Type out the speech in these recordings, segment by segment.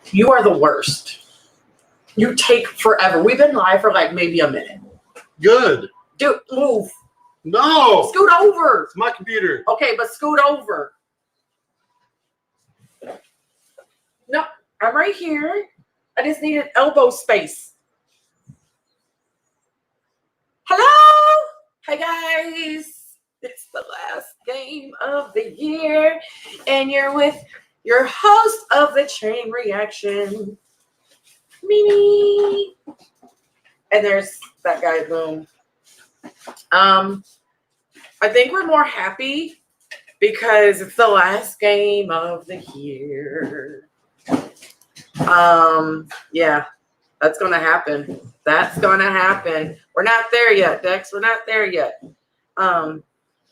You are the worst. You take forever. We've been live for like maybe a minute. Good. Dude, move. No. Scoot over. It's my computer. Okay, but scoot over. No, I'm right here. I just needed elbow space. Hello. Hi, guys. It's the last game of the year, and you're with your host of the Chain Reaction, Mimi. And there's that guy, Boom. I think we're more happy because it's the last game of the year. Yeah, that's gonna happen. That's gonna happen. We're not there yet, Dex. We're not there yet.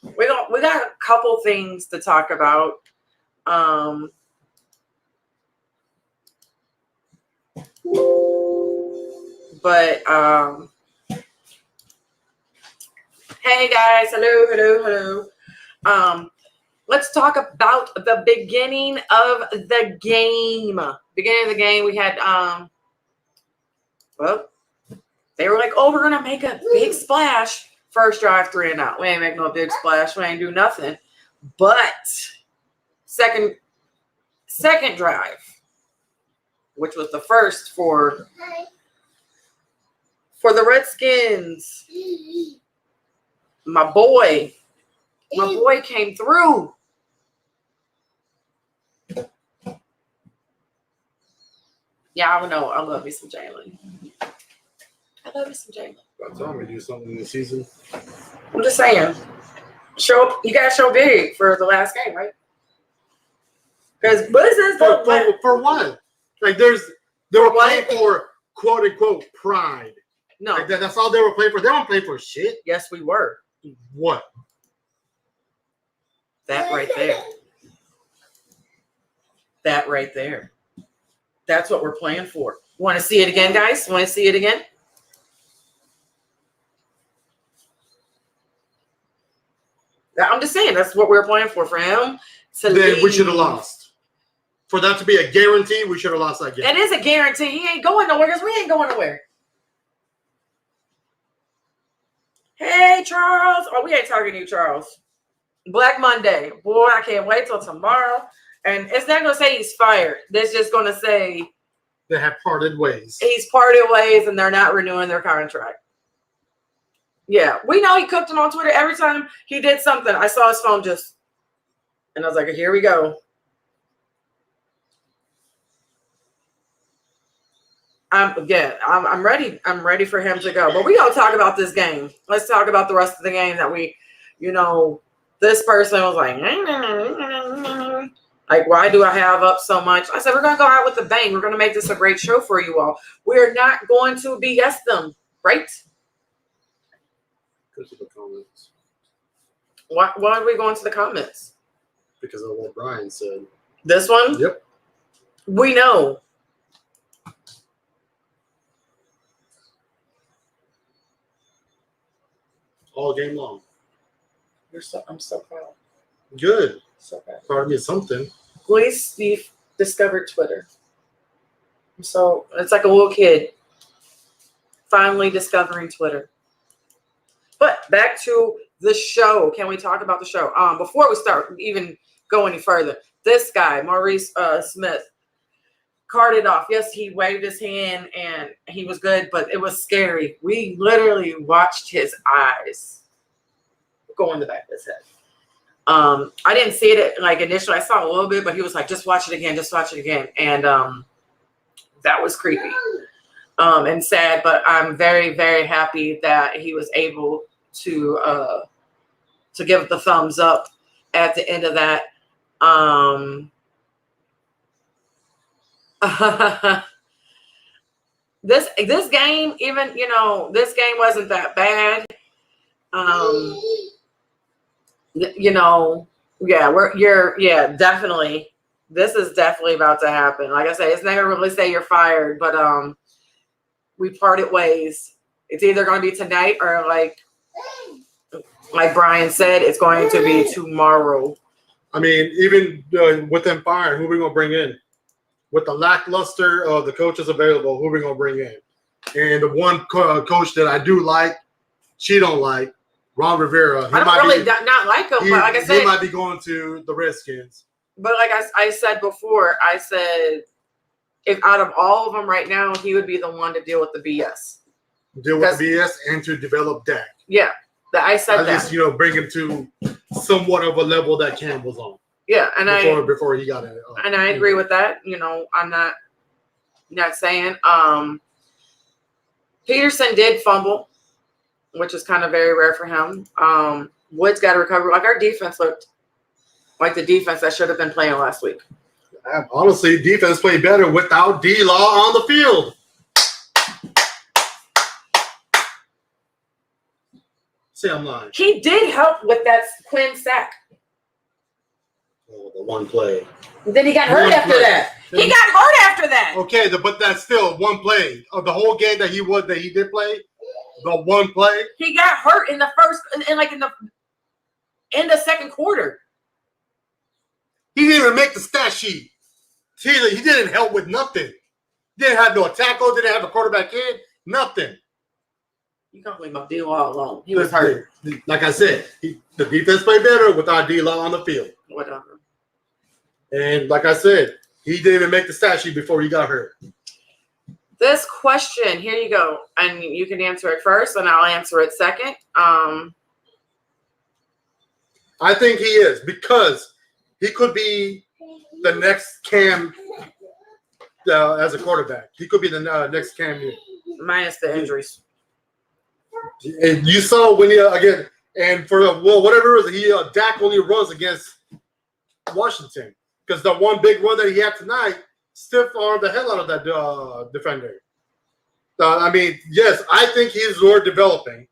We got a couple things to talk about. But hey guys, hello. Let's talk about the beginning of the game. Beginning of the game, we had well, they were like, oh, we're gonna make a big splash. First drive, 3 and out. We ain't make no big splash. We ain't do nothing. But second drive, which was the first for the Redskins. My boy came through. Yeah, I don't know. I love me some Jalen. I love me some Jalen. About time we do something in the season. I'm just saying. You gotta show big for the last game, right? Because what is this? For what? Like they were playing for quote unquote pride. No, like that's all they were playing for. They don't play for shit. Yes, we were. What? That right there. That right there. That's what we're playing for. Want to see it again, guys? Want to see it again? I'm just saying that's what we were playing for him. Then we should have lost. For that to be a guarantee, we should have lost that game. It is a guarantee. He ain't going nowhere because we ain't going nowhere. Hey, Charles. Oh, we ain't talking to you, Charles. Black Monday. Boy, I can't wait till tomorrow. And it's not going to say he's fired. It's just going to say they have parted ways. He's parted ways and they're not renewing their contract. Yeah, we know he cooked him on Twitter. Every time he did something, I saw his phone just, and I was like, here we go. I'm ready. I'm ready for him to go. But we gonna talk about this game. Let's talk about the rest of the game that we, this person was like, why do I have up so much? I said, we're gonna go out with a bang. We're gonna make this a great show for you all. We're not going to BS them, right? Go to the comments. Why are we going to the comments? Because of what Brian said. This one? Yep. We know. All game long. I'm so proud. Good. So proud. Proud of me something. Please, Steve discovered Twitter. So it's like a little kid finally discovering Twitter. But back to the show. Can we talk about the show? Before we start even go any further, this guy, Maurice Smith, carted off. Yes, he waved his hand and he was good, but it was scary. We literally watched his eyes go in the back of his head. I didn't see it like initially. I saw a little bit, but he was like, just watch it again, just watch it again. And that was creepy. And sad, but I'm very, very happy that he was able to give the thumbs up at the end of that. This game, even this game wasn't that bad. Definitely. This is definitely about to happen. Like I say, it's never really say you're fired, but we parted ways. It's either going to be tonight or like Brian said, it's going to be tomorrow. I mean, even with them fired, who are we going to bring in? with the lackluster of the coaches available, who we're gonna bring in. And the one coach that I do like, she don't like, Ron Rivera. I don't really not like him, but like I said, he might be going to the Redskins. But like I said before, I said if out of all of them right now, he would be the one to deal with the BS. Deal with the BS and to develop Dak. Yeah, I said that. Just bring him to somewhat of a level that Cam was on. Yeah, and before he got it. And I agree with that. I'm not saying. Peterson did fumble, which is kind of very rare for him. Woods got to recover. Like our defense looked like the defense that should have been playing last week. Honestly, defense played better without D-Law on the field. Say I'm lying. He did help with that Quinn sack. Oh, the one play. Then he got hurt after that. He got hurt after that. Okay, but that's still one play of the whole game that he did play. The one play. He got hurt in the first, in the second quarter. He didn't even make the stat sheet. He didn't help with nothing. Didn't have no tackle. Didn't have a quarterback in. Nothing. You can't leave D-Law alone. He was hurt. Like I said, the defense played better without D-Law on the field. Whatever. And like I said, he didn't even make the stat sheet before he got hurt. This question, here you go. And you can answer it first, and I'll answer it second. I think he is, because he could be the next Cam as a quarterback. He could be the next Cam. Minus the injuries. And you saw when he, again, and for whatever it is, Dak only runs against Washington. Because the one big run that he had tonight stiff-armed the hell out of that defender. Yes, I think he's more developing,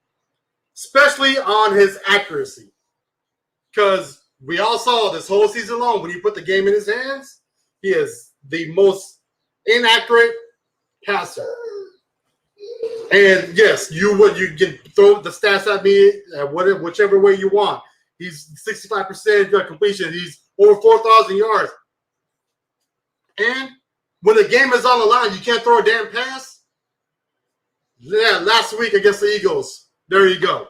especially on his accuracy. Because we all saw this whole season long, when you put the game in his hands, he is the most inaccurate passer. And yes, you can throw the stats at me whichever way you want. He's 65% completion. He's over 4,000 yards. And when the game is on the line, you can't throw a damn pass. Yeah, last week against the Eagles. There you go.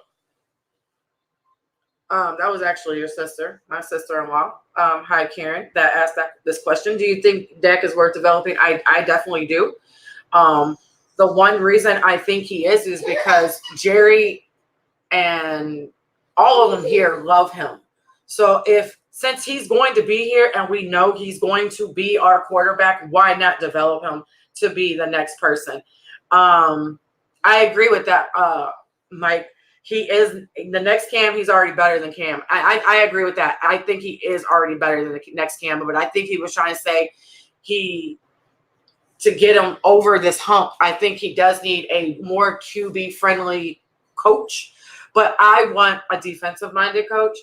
That was actually your sister, my sister-in-law. Hi, Karen, that asked this question. Do you think Dak is worth developing? I definitely do. The one reason I think he is because Jerry and all of them here love him. So since he's going to be here and we know he's going to be our quarterback, why not develop him to be the next person? I agree with that, Mike. He is the next Cam. He's already better than Cam. I agree with that. I think he is already better than the next Cam. But I think he was trying to say to get him over this hump, I think he does need a more QB-friendly coach. But I want a defensive-minded coach.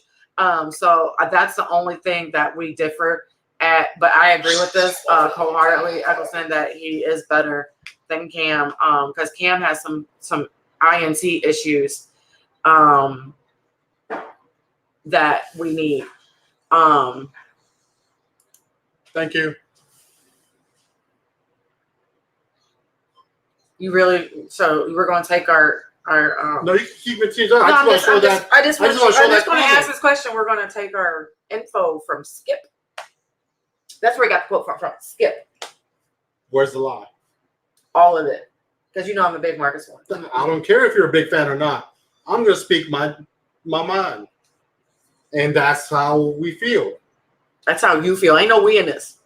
So that's the only thing that we differ at. But I agree with this wholeheartedly, Eccleston, that he is better than Cam because Cam has some INT issues that we need. Thank you. So we're going to take our no, you can keep it. I just want to ask this question. We're going to take our info from Skip. That's where we got the quote from Skip. Where's the lie? All of it. Because I'm a big Marcus one. I don't care if you're a big fan or not. I'm going to speak my mind. And that's how we feel. That's how you feel. Ain't no we in this.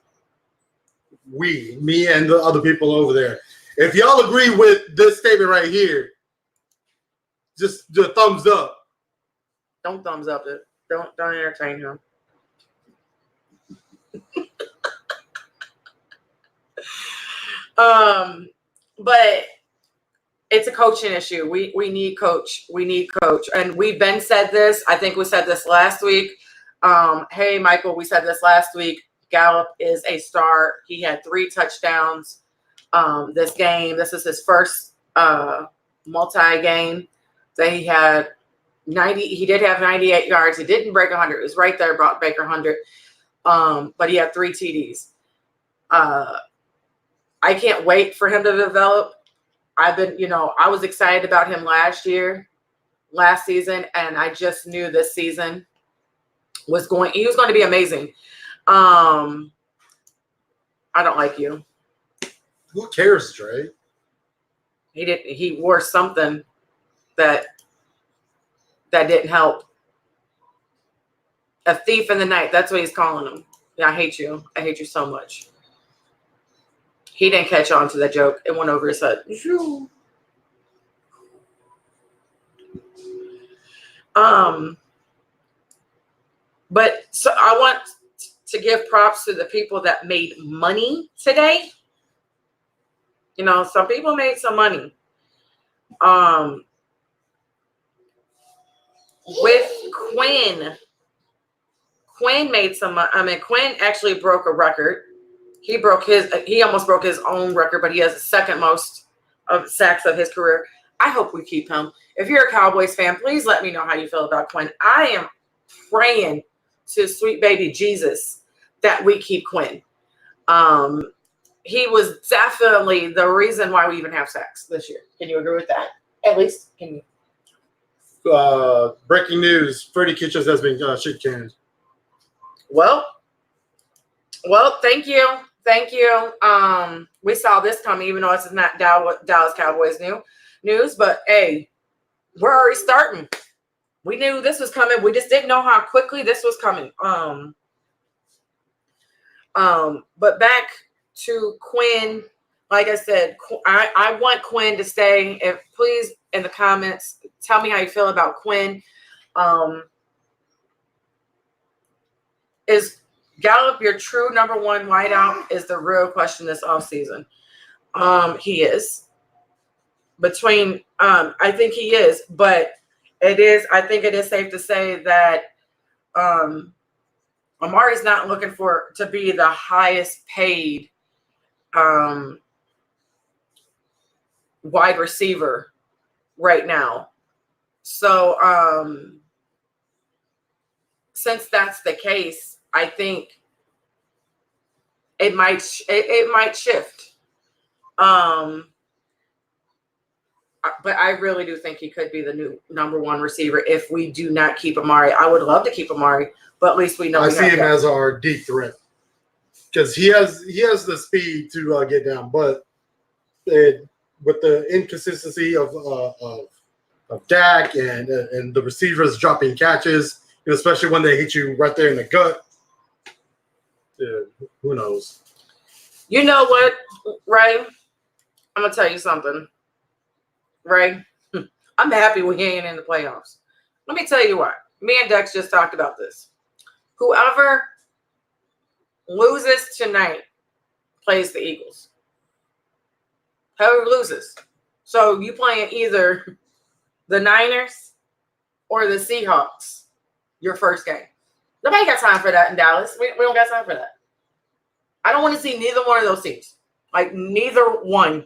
Me and the other people over there. If y'all agree with this statement right here, just thumbs up. Don't thumbs up it. Don't entertain him. But it's a coaching issue. We need coach. We need coach. And we've been said this. I think we said this last week. Hey, Michael, we said this last week. Gallup is a star. He had 3 touchdowns this game. This is his first multi-game that he had 90. He did have 98 yards. He didn't break 100. It was right there, brought Baker 100. But he had 3 TDs. I can't wait for him to develop. I've been, I was excited about him last season, and I just knew this season he was going to be amazing. I don't like you. Who cares, Dre? He wore something that didn't help. A thief in the night. That's what he's calling him. Yeah, I hate you. I hate you so much. He didn't catch on to that joke. It went over his head. But so I want to give props to the people that made money today. Some people made some money. With Quinn made some. Quinn actually broke a record. He almost broke his own record, but he has the second most of sacks of his career. I hope we keep him. If you're a Cowboys fan, please let me know how you feel about Quinn. I am praying to sweet baby Jesus that we keep Quinn. He was definitely the reason why we even have sacks this year. Can you agree with that? At least, can you? Breaking news: Freddie Kitchens has been shit canned. Well, thank you. We saw this coming, even though this is not Dallas Cowboys news. But hey, we're already starting. We knew this was coming. We just didn't know how quickly this was coming. But back to Quinn. Like I said, I want Quinn to stay. Please, in the comments, tell me how you feel about Quinn. Is Gallup your true number one wideout? Is the real question this offseason. He is. I think he is, but I think it is safe to say that Amari's not looking to be the highest paid wide receiver right now. So since that's the case, I think it might shift. But I really do think he could be the new number one receiver if we do not keep Amari. I would love to keep Amari, but at least we know. I see him as our deep threat because he has the speed to get down, but with the inconsistency of Dak and the receivers dropping catches, especially when they hit you right there in the gut. Who knows? You know what, Ray? I'm gonna tell you something, Ray. I'm happy we ain't in the playoffs. Let me tell you what. Me and Dex just talked about this. Whoever loses tonight plays the Eagles. Whoever loses. So you playing either the Niners or the Seahawks your first game. Nobody got time for that in Dallas. We don't got time for that. I don't want to see neither one of those teams. Like, neither one.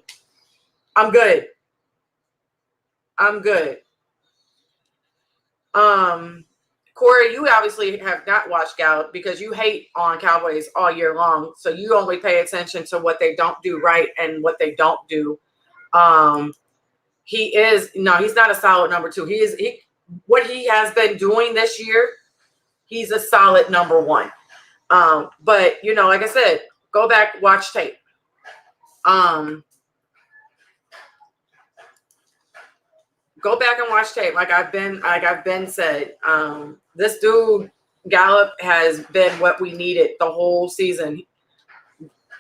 I'm good. Corey, you obviously have not watched Gallup because you hate on Cowboys all year long. So you only pay attention to what they don't do right and what they don't do. He's not a solid number two. What he has been doing this year, he's a solid number one. But like I said, go back, watch tape. Go back and watch tape. Like I've been said, this dude Gallup has been what we needed the whole season.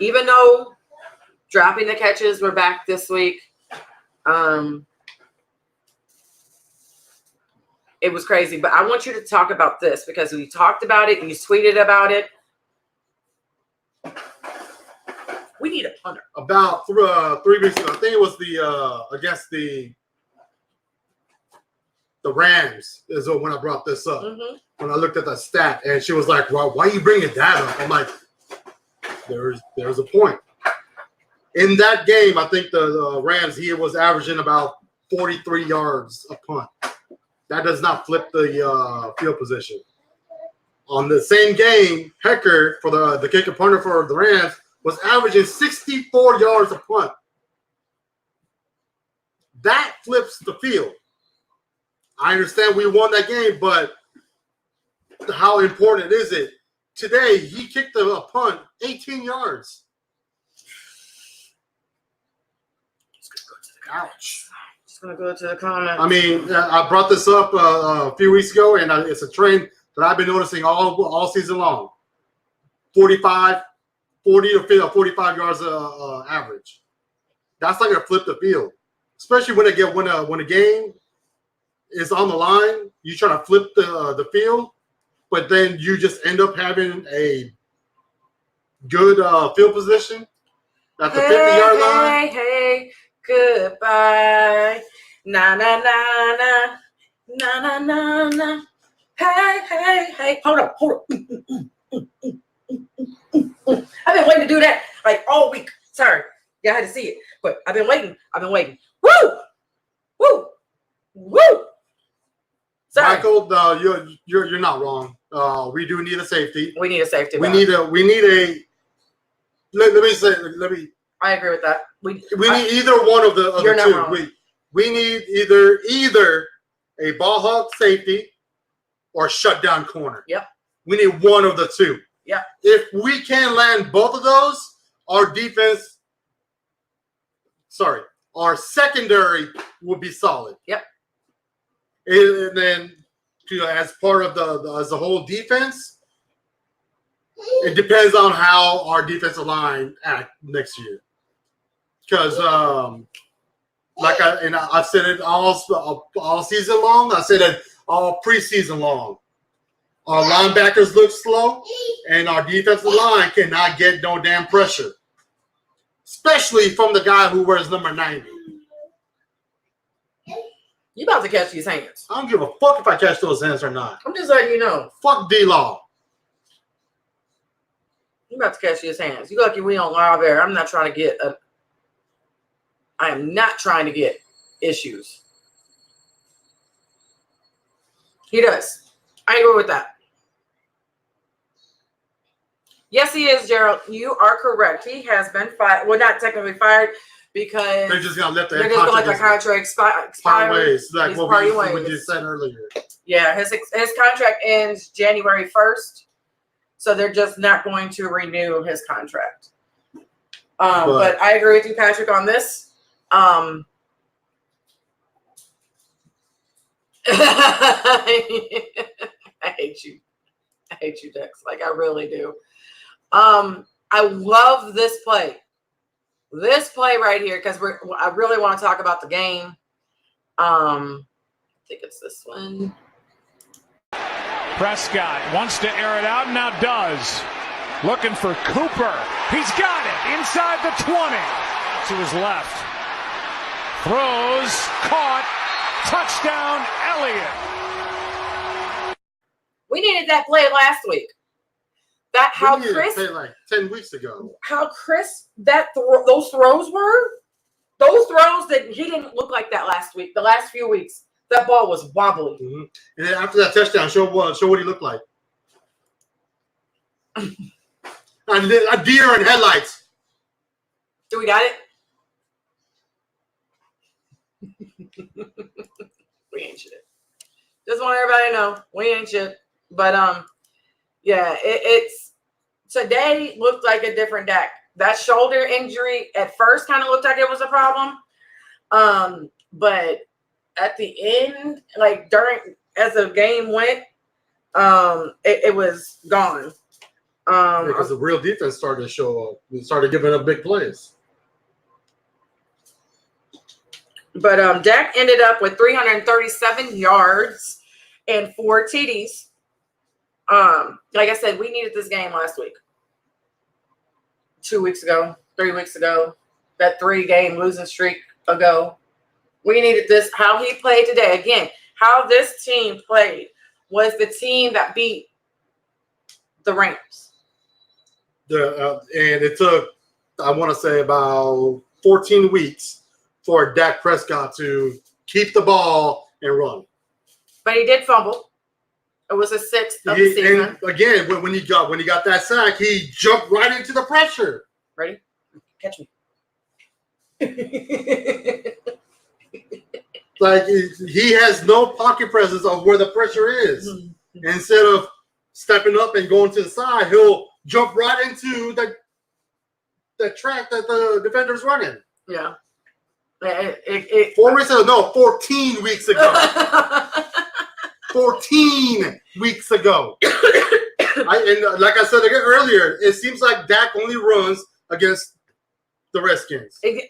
Even though dropping the catches were back this week, it was crazy. But I want you to talk about this because we talked about it and you tweeted about it. We need a punter. About 3 weeks ago, I think it was against the Rams is when I brought this up. Mm-hmm. When I looked at that stat, and she was like, "Well, why are you bringing that up?" I'm like, "There's a point." In that game, I think the Rams, he was averaging about 43 yards a punt. That does not flip the field position. On the same game, Hecker for the kicker punter for the Rams was averaging 64 yards a punt. That flips the field. I understand we won that game, but how important is it? Today, he kicked a punt 18 yards. Ouch. Just going to go to the comments. I mean, I brought this up a few weeks ago, and it's a trend that I've been noticing all season long. 40 to 45 yards average. That's not going to flip the field, especially when a game is on the line. You try to flip the field, but then you just end up having a good field position at the 50-yard line. Hey, goodbye. Na na na na na na na na. Hey. Hold up. I've been waiting to do that like all week. Sorry, y'all had to see it, but I've been waiting. Woo. Sorry. Michael, you're not wrong. We do need a safety. We need a safety. We need a. Let me. I agree with that. We need either one of the you're two. Not wrong. We need either a ball hawk safety or shutdown corner. Yep. We need one of the two. Yep. If we can land both of those, our secondary will be solid. Yep. And then, as part of the whole defense, it depends on how our defensive line act next year. Because, I've said it all season long. I said it all preseason long. Our linebackers look slow, and our defensive line cannot get no damn pressure, especially from the guy who wears number 90. You about to catch these hands. I don't give a fuck if I catch those hands or not. I'm just letting you know. Fuck D-Law. You about to catch his hands. You lucky we on live air. I am not trying to get issues. He does. I agree with that. Yes, he is, Gerald. You are correct. He has been fired. Well, not technically fired because they're just gonna let the contract expire. Ways, like He's what you said earlier. Yeah, his contract ends January 1st, so they're just not going to renew his contract. But I agree with you, Patrick, on this. I hate you, Dex. Like, I really do. I love this play. This play right here, because I really want to talk about the game. I think it's this one. Prescott wants to air it out, now does. Looking for Cooper. He's got it inside the 20. To his left. Throws, caught, touchdown, Elliott. We needed that play last week. How crisp, like 10 weeks ago. How crisp those throws were. Those throws that he didn't look like that last week. The last few weeks, that ball was wobbly. Mm-hmm. And then after that touchdown, show what he looked like. A deer in headlights. Do we got it? We ain't shit. Just want everybody to know we ain't shit. But yeah, it's today looked like a different Dak. That shoulder injury at first kind of looked like it was a problem. But at the end, like as the game went, it was gone. Because the real defense started to show up. We started giving up big plays. But Dak ended up with 337 yards and 4 TDs. Like I said, we needed this game last week. 2 weeks ago, 3 weeks ago, that 3-game losing streak ago. We needed this. How he played today. Again, how this team played was the team that beat the Rams. And it took, I want to say, about 14 weeks for Dak Prescott to keep the ball and run. But he did fumble. It was a 6th of the season. And again, when he got that sack, he jumped right into the pressure. Ready? Catch me. Like he has no pocket presence of where the pressure is. Mm-hmm. Instead of stepping up and going to the side, he'll jump right into the track that the defender's running. Yeah. 14 weeks ago. 14 weeks ago. And like I said again earlier, it seems like Dak only runs against the Redskins. I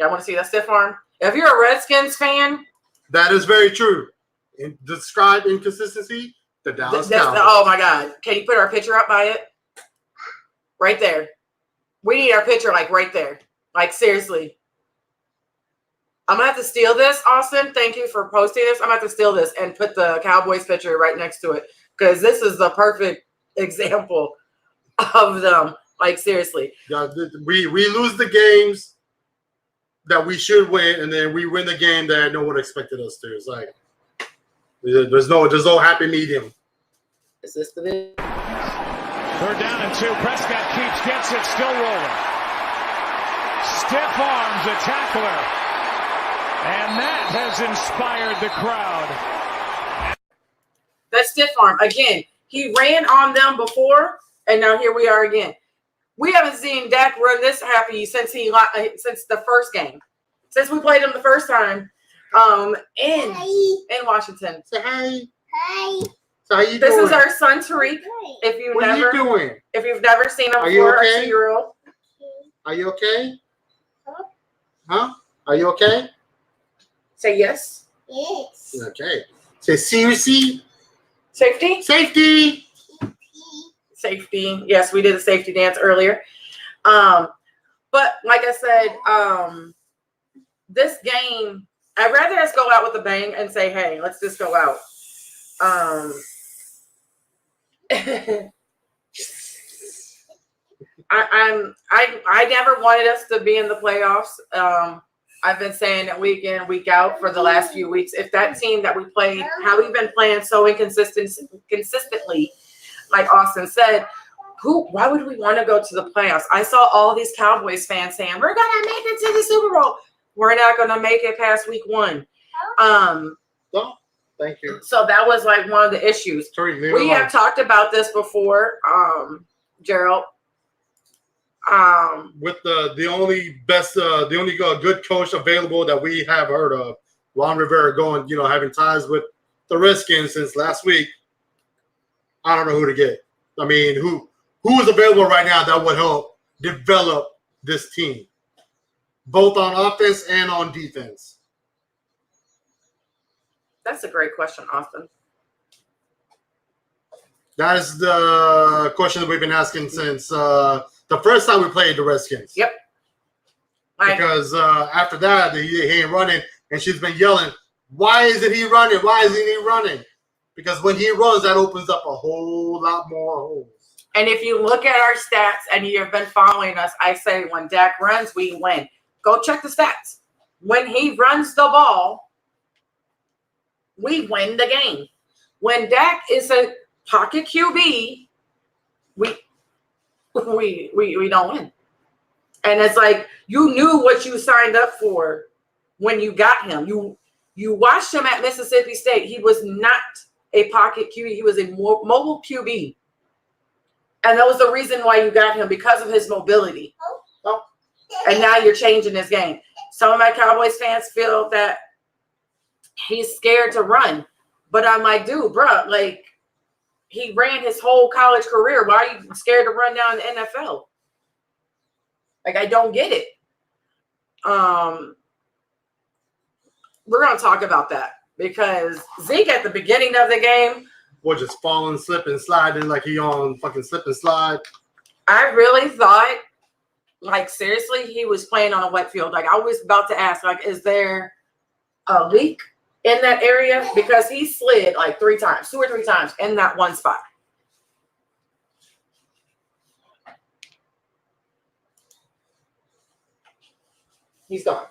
want to see that stiff arm. If you're a Redskins fan, that is very true. Describe inconsistency, the Dallas Cowboys. Oh my God. Can you put our picture up by it? Right there. We need our picture like right there. Like seriously. I'm going to have to steal this, Austin. Thank you for posting this. I'm going to have to steal this and put the Cowboys picture right next to it because this is the perfect example of them. Like, seriously. Yeah, we lose the games that we should win, and then we win the game that no one expected us to. It's like there's no happy medium. Is this the video? 3rd down and 2. Prescott gets it, still rolling. Stiff arms a tackler. And that has inspired the crowd. That stiff arm. Again, he ran on them before, and now here we are again. We haven't seen Dak run this happy since the first game. Since we played him the first time in Washington. Say hi. Hi. So how you This doing? is our son Tariq. If you've What are you doing? never seen him Are you before, okay? our 2-year-old. Are you okay? Huh? Are you okay? Say yes. Yes. Okay. Say seriously. Safety. Safety. Safety. Yes, we did a safety dance earlier. But like I said, this game, I'd rather us go out with a bang and say, hey, let's just go out. I never wanted us to be in the playoffs. I've been saying it week in, week out for the last few weeks. If that team that we played, how we've been playing so consistently, like Austin said, why would we want to go to the playoffs? I saw all these Cowboys fans saying, we're going to make it to the Super Bowl. We're not going to make it past week 1. No, thank you. So that was like one of the issues. Sorry, We have talked about this before, Gerald. With the only good coach available that we have heard of, Ron Rivera having ties with the Redskins since last week. I don't know who to get. I mean, who is available right now that would help develop this team, both on offense and on defense? That's a great question, Austin. That is the question that we've been asking since the first time we played the Redskins. Yep. Because after that, he ain't running, and she's been yelling, why isn't he running? Why isn't he running? Because when he runs, that opens up a whole lot more holes. And if you look at our stats and you've been following us, I say when Dak runs, we win. Go check the stats. When he runs the ball, we win the game. When Dak is a pocket QB, we don't win. And it's like you knew what you signed up for when you got him. You watched him at Mississippi State. He was not a pocket QB. He was a mobile QB. And that was the reason why you got him, because of his mobility. Oh. And now you're changing his game. Some of my Cowboys fans feel that he's scared to run. But I'm like, dude, bro, like, he ran his whole college career. Why are you scared to run down the NFL? Like, I don't get it. We're going to talk about that because Zeke at the beginning of the game was just falling, slipping, sliding like he on fucking slip and slide. I really thought, like, seriously, he was playing on a wet field. Like, I was about to ask, like, is there a leak in that area? Because he slid like 2 or 3 times in that one spot. He's gone.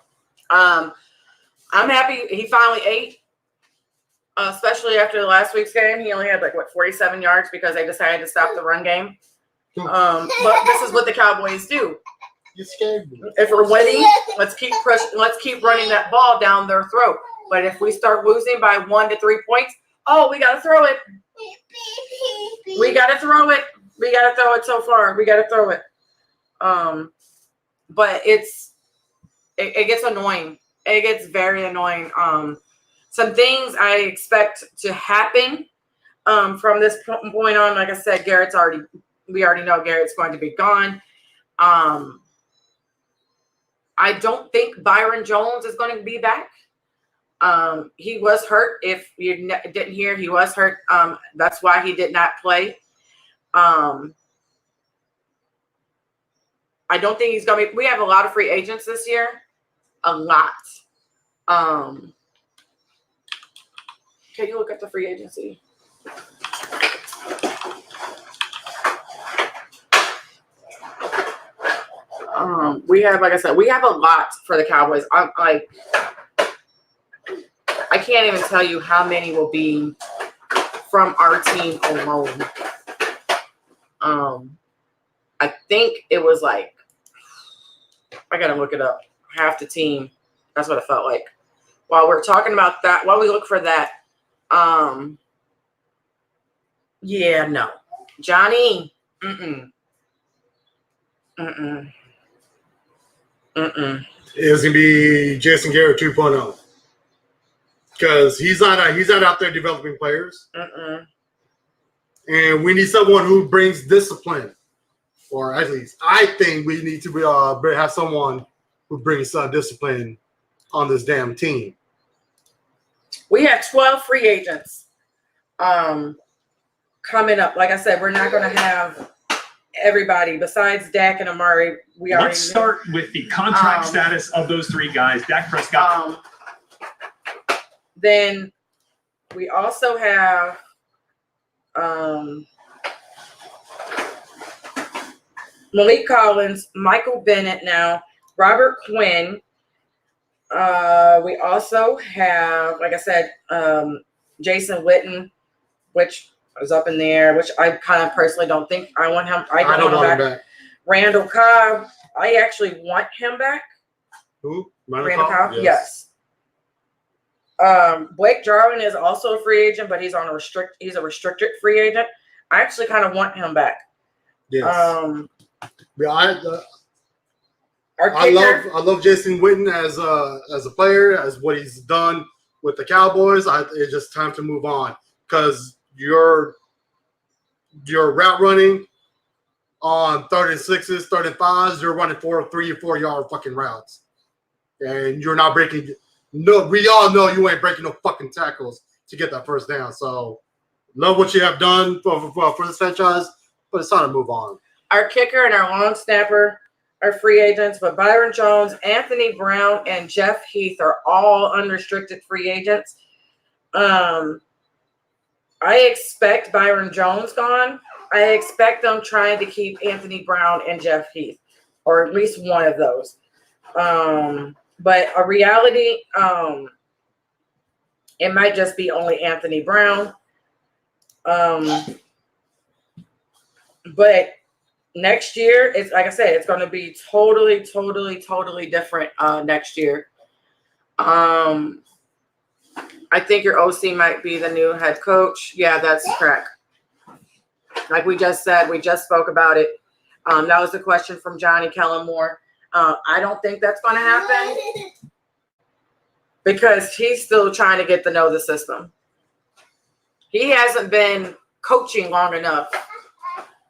I'm happy he finally ate, especially after the last week's game. He only had 47 yards because they decided to stop the run game. But this is what the Cowboys do. You scared me. If we're winning, let's keep running that ball down their throat. But if we start losing by 1 to 3 points, we gotta throw it. We gotta throw it. We gotta throw it so far. We gotta throw it. But it gets annoying. It gets very annoying. Some things I expect to happen from this point on. Like I said, we already know Garrett's going to be gone. I don't think Byron Jones is going to be back. He was hurt. If you didn't hear, he was hurt. That's why he did not play. I don't think he's going to be. We have a lot of free agents this year. A lot. Can you look at the free agency? We have, like I said, we have a lot for the Cowboys. I can't even tell you how many will be from our team alone. I think it was like, I gotta look it up. Half the team. That's what it felt like. While we're talking about that, while we look for that, yeah, no. Johnny, It's gonna be Jason Garrett 2.0 because he's not out there developing players, and we need someone who brings discipline, or at least I think we need to have someone who brings discipline on this damn team. We have 12 free agents coming up. Like I said, we're not going to have everybody besides Dak and Amari. Let's start with the contract status of those three guys. Dak Prescott. Then we also have Malik Collins, Michael Bennett now, Robert Quinn. We also have, like I said, Jason Witten, which is up in the air, which I kind of personally don't think I want him. I don't want him back. Randall Cobb, I actually want him back. Who? Randall Cobb? Yes. Blake Jarwin is also a free agent, but he's a restricted free agent. I actually kind of want him back. Yes. I love Jason Witten as a player, as what he's done with the Cowboys. It's just time to move on because your route running on 3rd and 6s, 3rd and 5s, you're running 3 or 4 yard fucking routes, and you're not breaking. No, we all know you ain't breaking no fucking tackles to get that first down. So, love what you have done for this franchise, but it's time to move on. Our kicker and our long snapper are free agents, but Byron Jones, Anthony Brown, and Jeff Heath are all unrestricted free agents. I expect Byron Jones gone. I expect them trying to keep Anthony Brown and Jeff Heath, or at least one of those. But a reality, it might just be only Anthony Brown. But next year, it's like I said, it's going to be totally different next year. I think your OC might be the new head coach. Yeah, that's correct. Like we just said, we just spoke about it. That was the question from Johnny Kellen Moore. I don't think that's going to happen because he's still trying to get to know the system. He hasn't been coaching long enough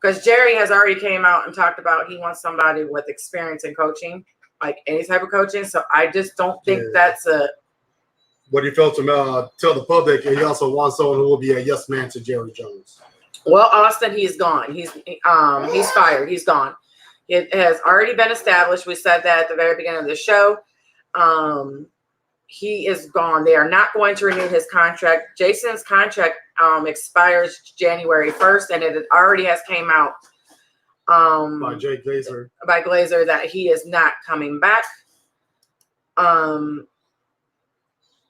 because Jerry has already came out and talked about he wants somebody with experience in coaching, like any type of coaching. So I just don't think that's a. What he felt to tell the public, and he also wants someone who will be a yes man to Jerry Jones. Well, Austin, he's gone. He's fired. He's gone. It has already been established. We said that at the very beginning of the show. He is gone. They are not going to renew his contract. Jason's contract expires January 1st, and it already has came out By Jay Glazer. By Glazer that he is not coming back.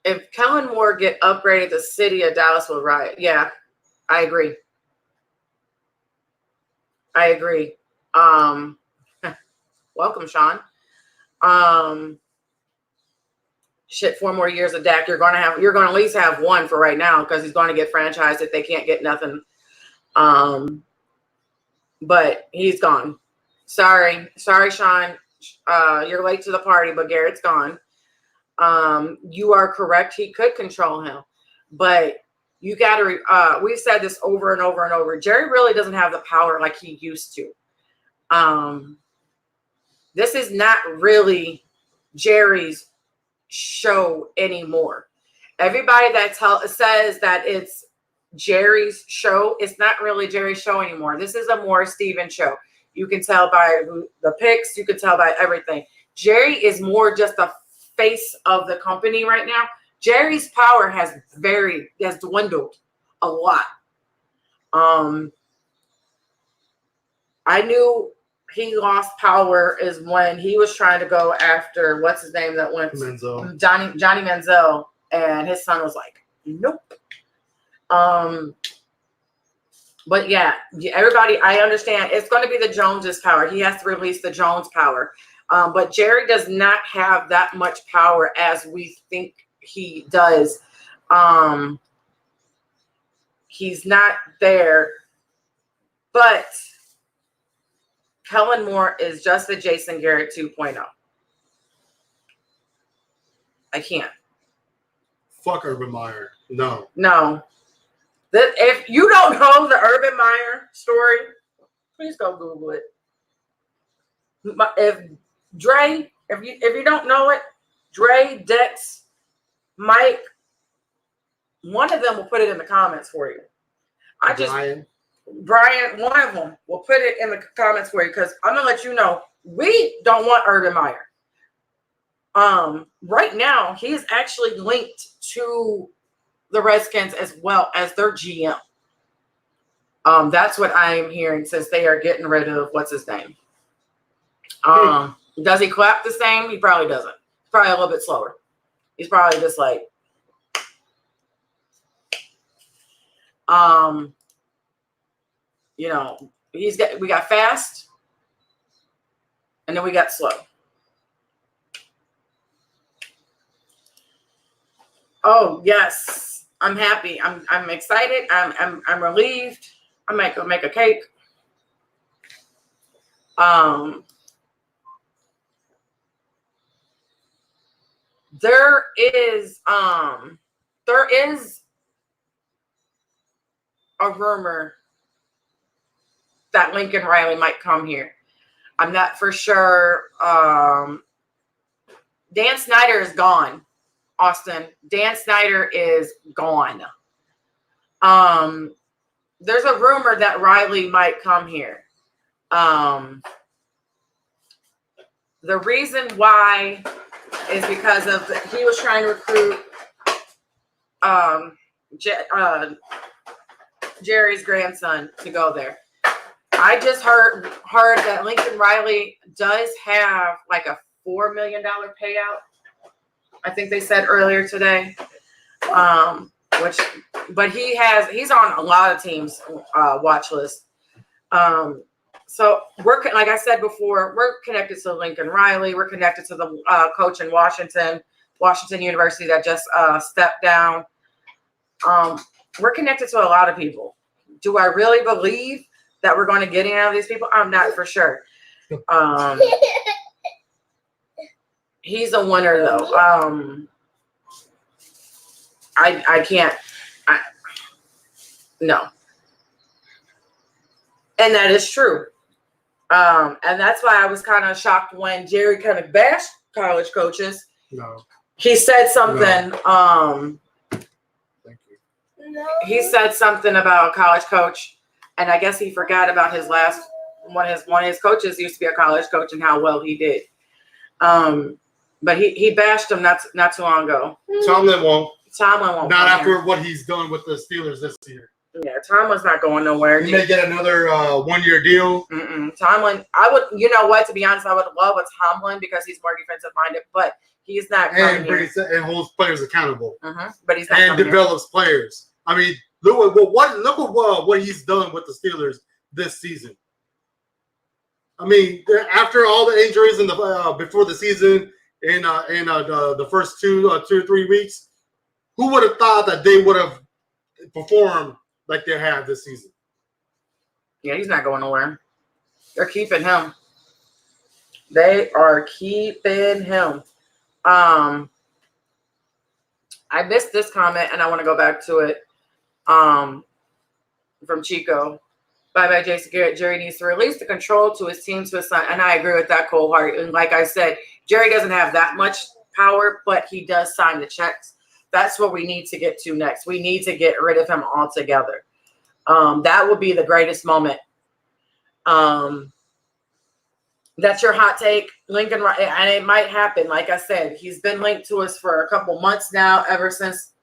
If Kellen Moore get upgraded, the city of Dallas will riot. Yeah, I agree. Welcome, Sean. 4 more years of Dak. You're going to at least have one for right now because he's going to get franchised if they can't get nothing. But he's gone. Sorry, Sean. You're late to the party, but Garrett's gone. You are correct. He could control him, but you got to. We've said this over and over and over. Jerry really doesn't have the power like he used to. This is not really Jerry's show anymore. Everybody that says that it's Jerry's show, it's not really Jerry's show anymore. This is a more Steven show. You can tell by the picks. You can tell by everything. Jerry is more just the face of the company right now. Jerry's power has dwindled a lot. I knew he lost power is when he was trying to go after what's his name that went Manziel. Johnny Manziel, and his son was like, nope. But yeah, everybody, I understand it's going to be the Joneses' power. He has to release the Jones power. But Jerry does not have that much power as we think he does. He's not there. But Kellen Moore is just the Jason Garrett 2.0. I can't. Fuck Urban Meyer. No. If you don't know the Urban Meyer story, please go Google it. If you don't know it, Dre, Dex, Mike, one of them will put it in the comments for you. Brian, one of them will put it in the comments for you because I'm gonna let you know we don't want Urban Meyer. Right now he is actually linked to the Redskins as well as their GM. That's what I'm hearing since they are getting rid of what's his name. Does he clap the same? He probably doesn't. He's probably a little bit slower. He's probably just like, we got fast and then we got slow. Oh yes, I'm happy. I'm excited. I'm relieved. I might go make a cake. There is a rumor that Lincoln Riley might come here. I'm not for sure. Dan Snyder is gone. Austin. Dan Snyder is gone. There's a rumor that Riley might come here. The reason why is because he was trying to recruit Jerry's grandson to go there. I just heard that Lincoln Riley does have like a $4 million payout. I think they said earlier today. But he's on a lot of teams' watch list. So we're, like I said before, we're connected to Lincoln Riley. We're connected to the coach in Washington University that just stepped down. We're connected to a lot of people. Do I really believe that we're going to get any out of these people? I'm not for sure. He's a winner, though. I can't. No. And that is true. And that's why I was kind of shocked when Jerry kind of bashed college coaches. No. He said something. No. Thank you. No. He said something about a college coach, and I guess he forgot about his last one of his coaches used to be a college coach and how well he did. But he bashed him not too long ago. Tomlin won't. Not after what he's done with the Steelers this year. Yeah, Tomlin's not going nowhere. He may get another 1-year deal. Tomlin, you know what? To be honest, I would love a Tomlin because he's more defensive minded, but he's not coming here. And holds players accountable. But he's not and develops players. I mean, look at what he's done with the Steelers this season. I mean, after all the injuries in the before the season in the first 2 or 3 weeks, who would have thought that they would have performed like they have this season? Yeah, he's not going nowhere. They're keeping him. They are keeping him. I missed this comment, and I want to go back to it. From Chico. Bye-bye, Jason Garrett. Jerry needs to release the control to his team, to his son. And I agree with that cold-hearted. And like I said, Jerry doesn't have that much power, but he does sign the checks. That's what we need to get to next. We need to get rid of him altogether. That would be the greatest moment. That's your hot take, Lincoln, and it might happen. Like I said, he's been linked to us for a couple months now, ever since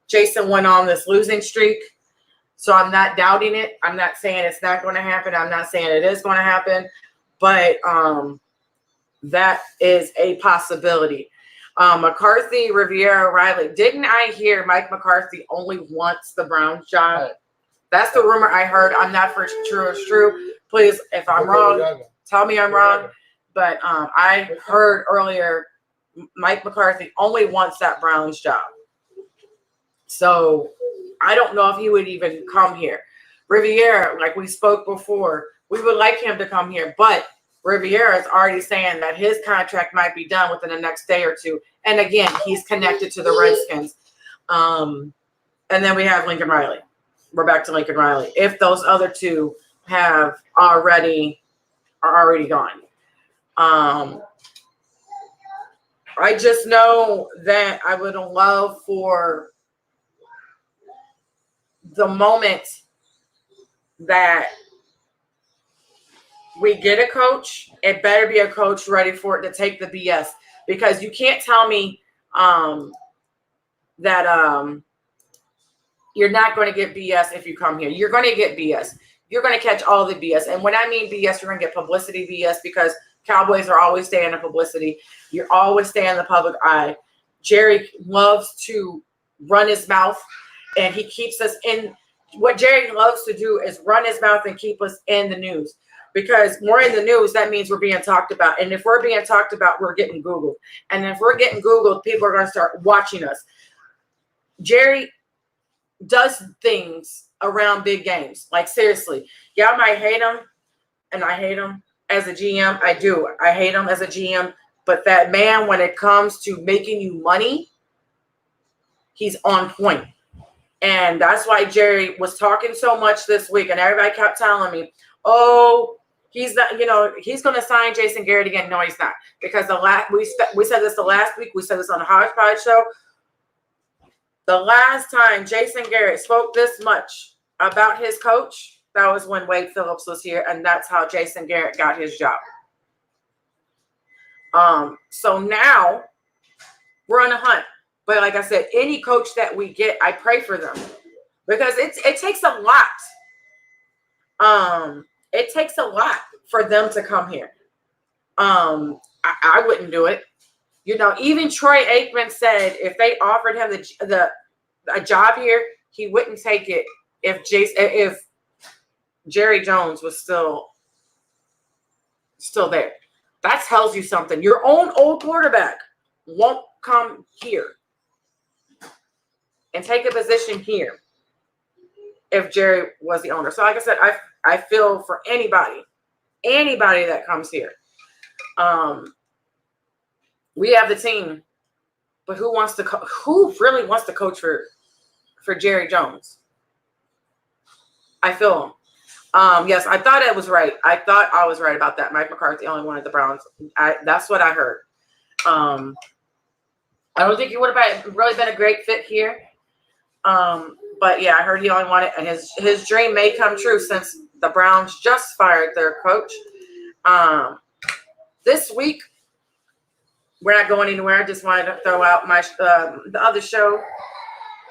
Jason went on this losing streak. So I'm not doubting it. I'm not saying it's not going to happen. I'm not saying it is going to happen, but that is a possibility. McCarthy, Riviera, Riley. Didn't I hear Mike McCarthy only wants the Browns job? That's the rumor I heard. I'm not for sure it's true. Please, if I'm wrong, tell me I'm wrong. But I heard earlier Mike McCarthy only wants that Browns job. So I don't know if he would even come here. Riviera, like we spoke before, we would like him to come here, but Riviera is already saying that his contract might be done within the next day or two. And again, he's connected to the Redskins. And then we have Lincoln Riley. We're back to Lincoln Riley. If those other two are already gone. I just know that I would love for the moment that we get a coach, it better be a coach ready for it to take the BS, because you can't tell me that you're not going to get BS if you come here. You're going to get BS. You're going to catch all the BS. And when I mean BS, you're going to get publicity BS, because Cowboys are always staying in publicity. You're always staying in the public eye. Jerry loves to run his mouth, and he keeps us in. What Jerry loves to do is run his mouth and keep us in the news, because we're in the news. That means we're being talked about. And if we're being talked about, we're getting Googled. And if we're getting Googled, people are going to start watching us. Jerry does things around big games. Like, seriously, y'all might hate him, and I hate him as a GM. I do. I hate him as a GM. But that man, when it comes to making you money, he's on point. And that's why Jerry was talking so much this week. And everybody kept telling me, oh, he's not, he's going to sign Jason Garrett again. No, he's not. Because we said this the last week. We said this on the Hodgepodge show. The last time Jason Garrett spoke this much about his coach, that was when Wade Phillips was here. And that's how Jason Garrett got his job. So now we're on a hunt. But like I said, any coach that we get, I pray for them, because it takes a lot. It takes a lot for them to come here. I wouldn't do it. Even Troy Aikman said if they offered him a job here, he wouldn't take it if Jerry Jones was still there. That tells you something. Your own old quarterback won't come here and take a position here if Jerry was the owner. So like I said, I feel for anybody that comes here. We have the team, but who really wants to coach for Jerry Jones? I feel him. Yes, I thought I was right. I thought I was right about that. Mike McCarthy only wanted the Browns. That's what I heard. I don't think he would have really been a great fit here. But yeah, I heard he only wanted, and his dream may come true since the Browns just fired their coach. This week, we're not going anywhere. I just wanted to throw out my the other show,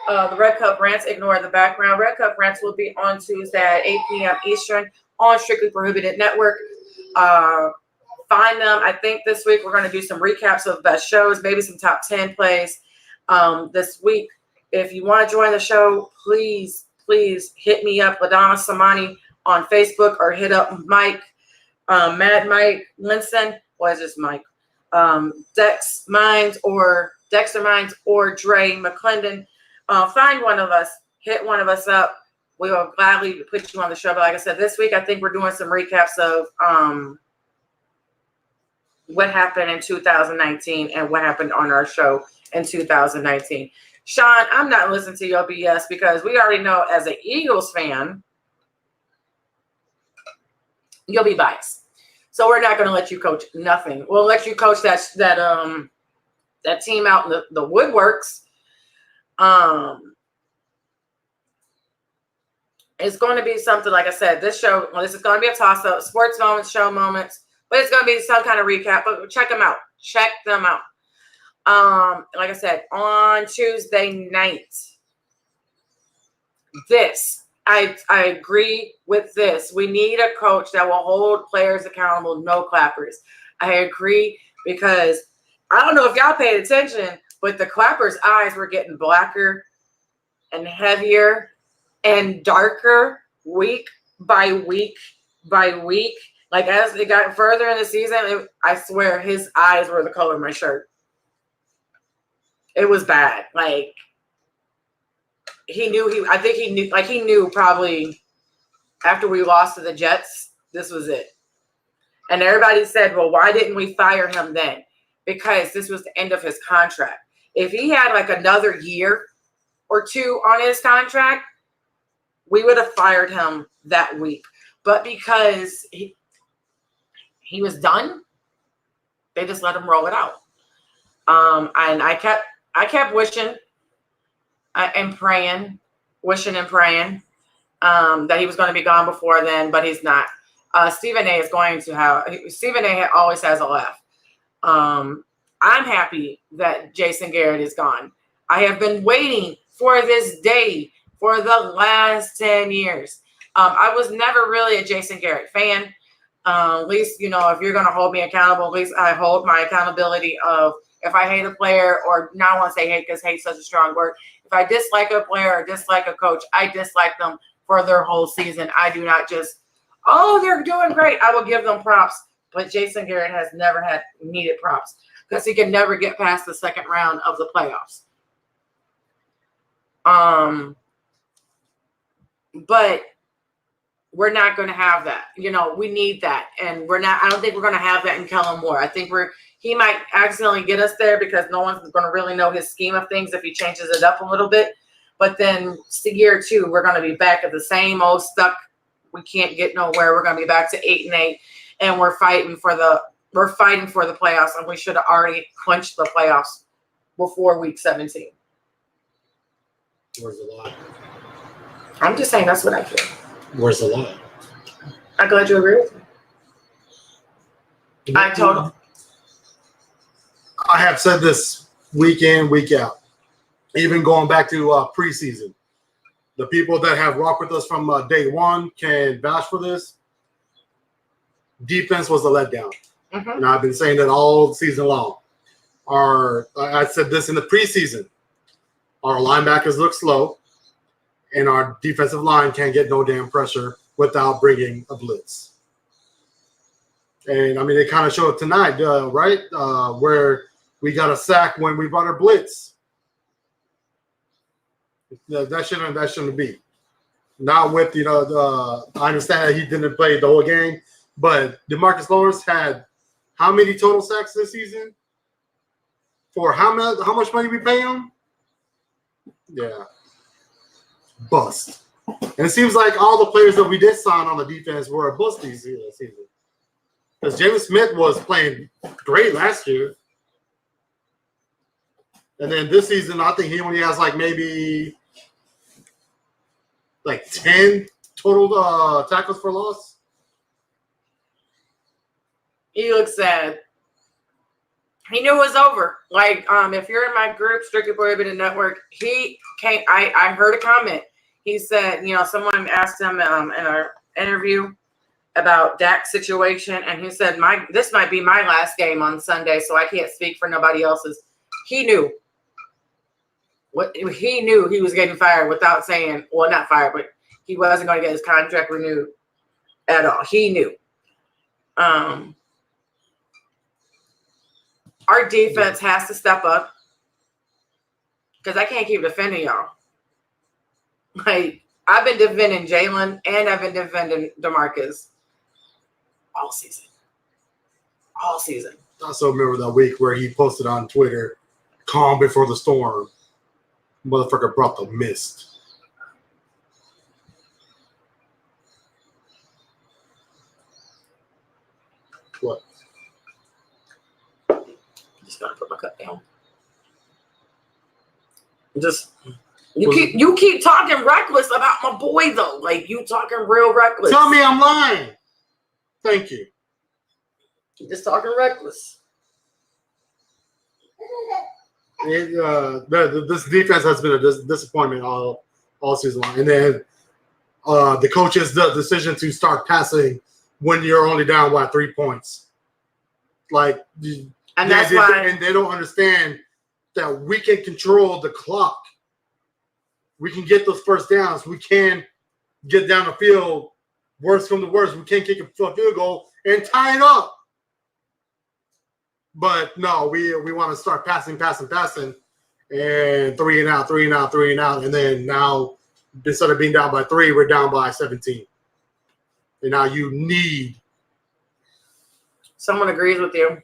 the Red Cup Rants. Ignore the background. Red Cup Rants will be on Tuesday at 8 p.m. Eastern on Strictly Prohibited Network. Find them. I think this week we're going to do some recaps of best shows, maybe some top 10 plays this week. If you want to join the show, please hit me up, LaDonna Samani, on Facebook, or hit up Mike Mad Mike Linson, was just Mike, Dexter Mines or Dre McClendon. Find one of us, hit one of us up. We will gladly put you on the show. But like I said, this week I think we're doing some recaps of what happened in 2019 and what happened on our show in 2019. Sean, I'm not listening to your BS because we already know as an Eagles fan, you'll be biased. So we're not going to let you coach nothing. We'll let you coach that team out in the woodworks. It's going to be something, like I said, this is going to be a toss-up, sports moments, show moments, but it's going to be some kind of recap. But check them out. Check them out. Like I said, on Tuesday night, I agree with this. We need a coach that will hold players accountable, no clappers. I agree because I don't know if y'all paid attention, but the clappers' eyes were getting blacker and heavier and darker week by week by week. Like as it got further in the season, I swear his eyes were the color of my shirt. It was bad. Like he knew probably after we lost to the Jets, this was it. And everybody said, well, why didn't we fire him then? Because this was the end of his contract. If he had like another year or two on his contract, we would have fired him that week. But because he was done, they just let him roll it out. And I kept wishing and praying that he was going to be gone before then, but he's not. Stephen A. always has a laugh. I'm happy that Jason Garrett is gone. I have been waiting for this day for the last 10 years. I was never really a Jason Garrett fan. At least, if you're going to hold me accountable, at least I hold my accountability of if I hate a player, or now I want to say hate because hate's such a strong word. If I dislike a player or dislike a coach, I dislike them for their whole season. I do not just, they're doing great. I will give them props. But Jason Garrett has never had needed props because he can never get past the second round of the playoffs. But we're not going to have that. We need that. And I don't think we're going to have that in Kellen Moore. I think he might accidentally get us there because no one's going to really know his scheme of things if he changes it up a little bit. But then year 2, we're going to be back at the same old stuck. We can't get nowhere. We're going to be back to 8-8, and we're fighting for the playoffs, and we should have already clinched the playoffs before week 17. Where's the lie? I'm just saying that's what I feel. Where's the lie? I'm glad you agree with me. I told him. I have said this week in, week out, even going back to preseason. The people that have rocked with us from day one can vouch for this. Defense was a letdown. Mm-hmm. And I've been saying that all season long. I said this in the preseason. Our linebackers look slow, and our defensive line can't get no damn pressure without bringing a blitz. And, they kind of showed tonight, right, where we got a sack when we brought our blitz. That shouldn't be. Not with, I understand that he didn't play the whole game, but DeMarcus Lawrence had how many total sacks this season? For how much money we pay him? Yeah. Bust. And it seems like all the players that we did sign on the defense were a bust this season. Because James Smith was playing great last year. And then this season, I think he only has maybe 10 total tackles for loss. He looks sad. He knew it was over. If you're in my group, Strictly Prohibited Network, he came. I heard a comment. He said, someone asked him in our interview about Dak's situation, and he said, this might be my last game on Sunday, so I can't speak for nobody else's. He knew. He knew he was getting fired without saying, well, not fired, but he wasn't going to get his contract renewed at all. He knew. Our defense has to step up because I can't keep defending y'all. Like, I've been defending Jalen and I've been defending DeMarcus all season. All season. I also remember that week where he posted on Twitter, "Calm before the storm." Motherfucker brought the mist. What? Just gonna put my cup down. Just you keep talking reckless about my boy though. Like, you talking real reckless. Tell me I'm lying. Thank you. You're just talking reckless. This defense has been a disappointment all season long. And then the coach's decision to start passing when you're only down by 3 points. Like, and that's why. And they don't understand that we can control the clock. We can get those first downs. We can get down the field. Worst come to worst, we can kick a field goal and tie it up. But no, we want to start passing, and 3 and out, and then now instead of being down by 3, we're down by 17. And now you need. Someone agrees with you.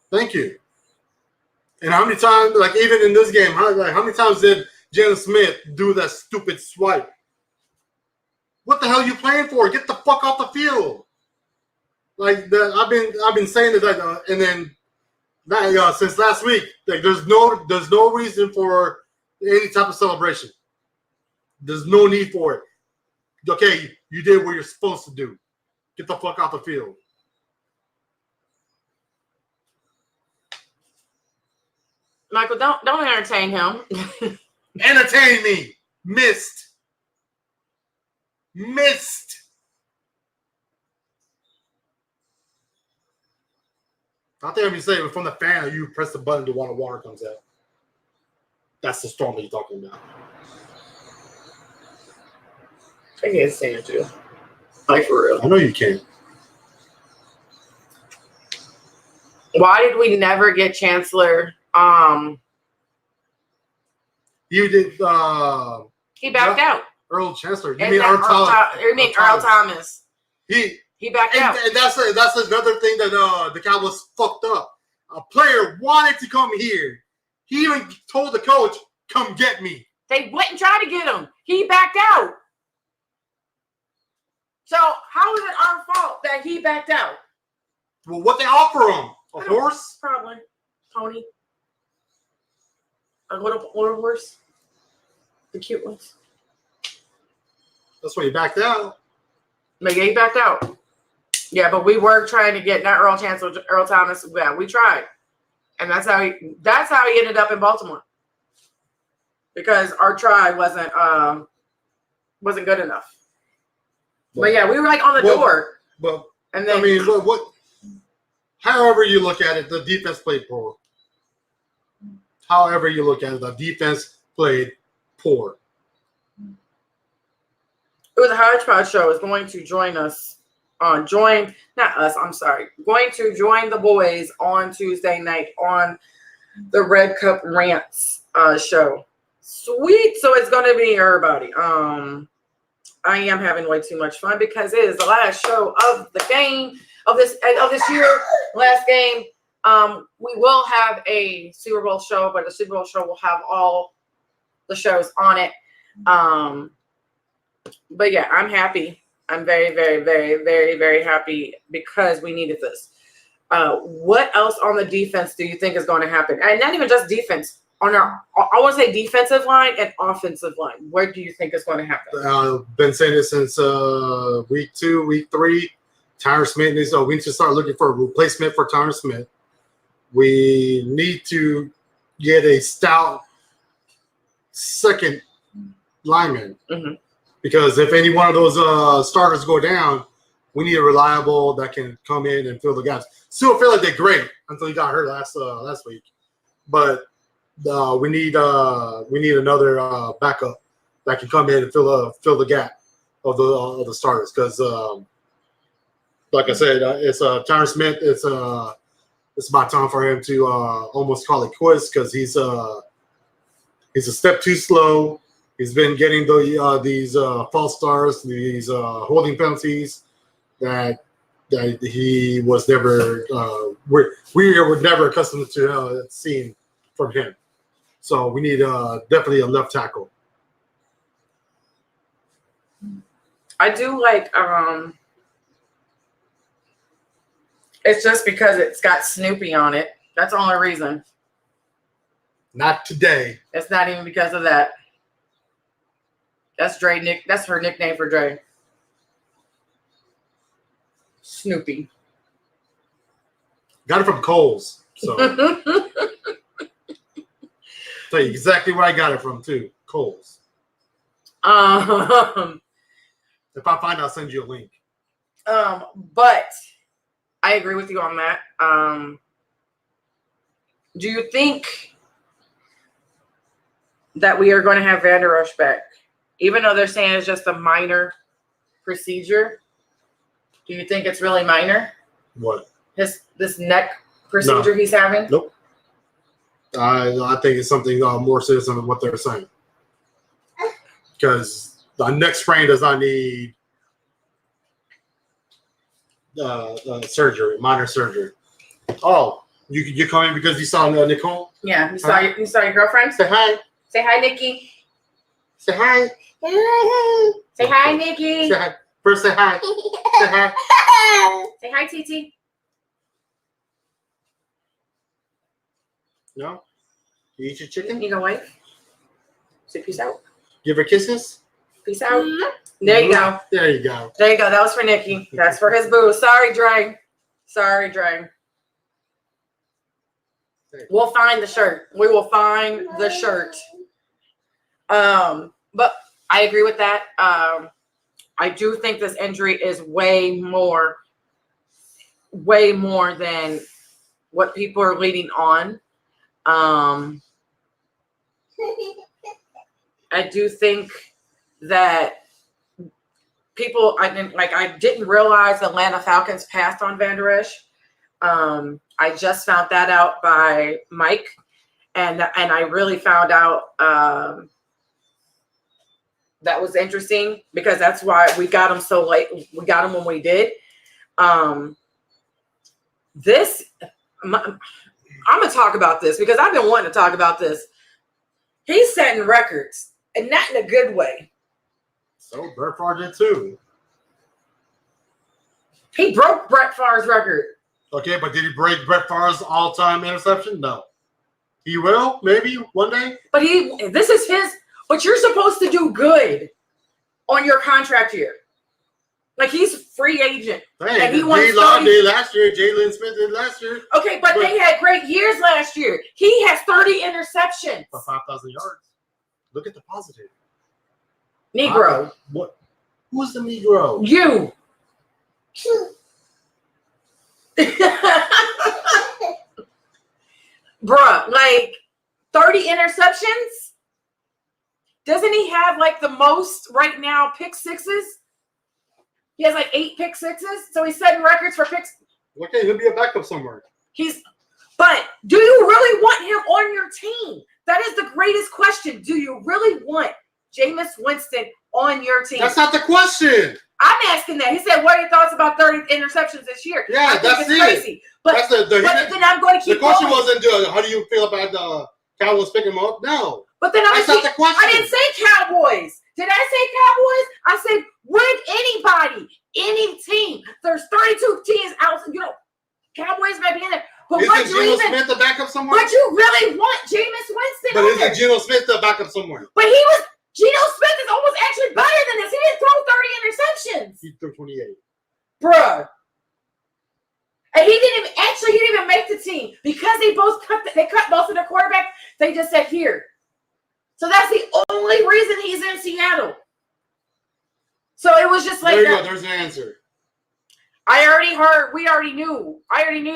Thank you. And how many times, like even in this game, how many times did Jalen Smith do that stupid swipe? What the hell are you playing for? Get the fuck off the field. Like I've been saying this, and then since last week, like there's no reason for any type of celebration. There's no need for it. Okay, you did what you're supposed to do. Get the fuck off the field. Michael, don't entertain him. Entertain me. Missed. I think I'm going to say, from the fan, you press the button to while the water comes out. That's the storm that you're talking about. I can't stand you. Like, for real. I know you can. Why did we never get Chancellor? You did. He backed out. Earl Chancellor. You And mean that Earl Thomas. He backed out. And that's another thing that the Cowboys fucked up. A player wanted to come here. He even told the coach, "Come get me." They went and tried to get him. He backed out. So how is it our fault that he backed out? Well, what they offer him? A horse? Probably. Pony. A little horse. The cute ones. That's why he backed out. Maybe he backed out. Yeah, but we were trying to get not Earl Chancellor, Earl Thomas. Yeah, we tried, and that's how he ended up in Baltimore, because our try wasn't good enough. But yeah, we were like on the door. But and then I mean, what? However you look at it, the defense played poor. However you look at it, the defense played poor. It was a hodgepodge show. Is going to join us. Going to join the boys on Tuesday night on the Red Cup Rants show. Sweet. So it's going to be everybody. I am having way too much fun because it is the last show of the game of this year. Last game. We will have a Super Bowl show, but the Super Bowl show will have all the shows on it. But yeah, I'm happy. I'm very, very, very, very, very happy because we needed this. What else on the defense do you think is going to happen? And not even just defense. On I want to say defensive line and offensive line. What do you think is going to happen? I've been saying this since week 2, week 3. Tyron Smith needs we need to start looking for a replacement for Tyron Smith. We need to get a stout second lineman. Mm-hmm. Because if any one of those starters go down, we need a reliable that can come in and fill the gaps. Still feel like they're great until he got hurt last week, but we need another backup that can come in and fill the gap. of the starters because, like I said, it's Tyron Smith. It's about time for him to almost call it quits because he's a step too slow. He's been getting these false starts, these holding penalties that he was never we were never accustomed to seeing from him. So we need definitely a left tackle. I do like it's just because it's got Snoopy on it. That's the only reason. Not today. It's not even because of that. That's Dre. That's her nickname for Dre. Snoopy. Got it from Kohl's. So tell you exactly where I got it from too. Kohl's. If I find, I'll send you a link. But I agree with you on that. Do you think that we are going to have Van Der Esch back? Even though they're saying it's just a minor procedure, do you think it's really minor? What? This neck procedure he's having? Nope. I think it's something more serious than what they're saying. Because the neck sprain does not need surgery, minor surgery. Oh, you coming because you saw Nicole? Yeah, you saw your girlfriend? Say hi. Say hi, Nikki. Say hi. Say hi, Nikki. Say hi. First say hi. Say hi. Say hi, Titi. No? You eat your chicken? You go wait. Say peace out. Give her kisses? Peace out. There you go. There you go. There you go. That was for Nikki. That's for his boo. Sorry, Dre. Sorry, Dre. We'll find the shirt. We will find the shirt. But I agree with that. I do think this injury is way more than what people are leading on. I do think that people, I didn't realize Atlanta Falcons passed on Van Der Esch. I just found that out by Mike, and I really found out that was interesting because that's why we got him so late. We got him when we did. I'm gonna talk about this because I've been wanting to talk about this. He's setting records, and not in a good way. So Brett Favre did too. He broke Brett Favre's record. Okay, but did he break Brett Favre's all-time interception? No. He will, maybe one day. But this is his. But you're supposed to do good on your contract year. Like he's free agent. Hey, and he won D-Law did last year. Jalen Smith did last year. Okay, but they had great years last year. He has 30 interceptions. For 5,000 yards. Look at the positive. Negro. What? Who's the Negro? You. Bruh, like 30 interceptions? Doesn't he have like the most right now pick sixes? He has like 8 pick sixes. So he's setting records for picks. Okay, he'll be a backup somewhere. But do you really want him on your team? That is the greatest question. Do you really want Jameis Winston on your team? That's not the question. I'm asking that. He said, what are your thoughts about 30 interceptions this year? Yeah, that's it. Crazy. But then I'm going to keep the question going. wasn't, how do you feel about the Cowboys picking him up? No. But then that's not the question. I didn't say Cowboys. Did I say Cowboys? I said, would anybody, any team, there's 32 teams out, Cowboys might be in there. But isn't Geno Smith the backup somewhere? But you really want Jameis Winston But isn't Geno Smith the backup somewhere? But Geno Smith is almost actually better than this. He didn't throw 30 interceptions. He threw 28. Bruh. And he didn't even make the team because they cut most of their quarterbacks. They just said here. So that's the only reason he's in Seattle. So it was just like there you go. There's the answer. We already knew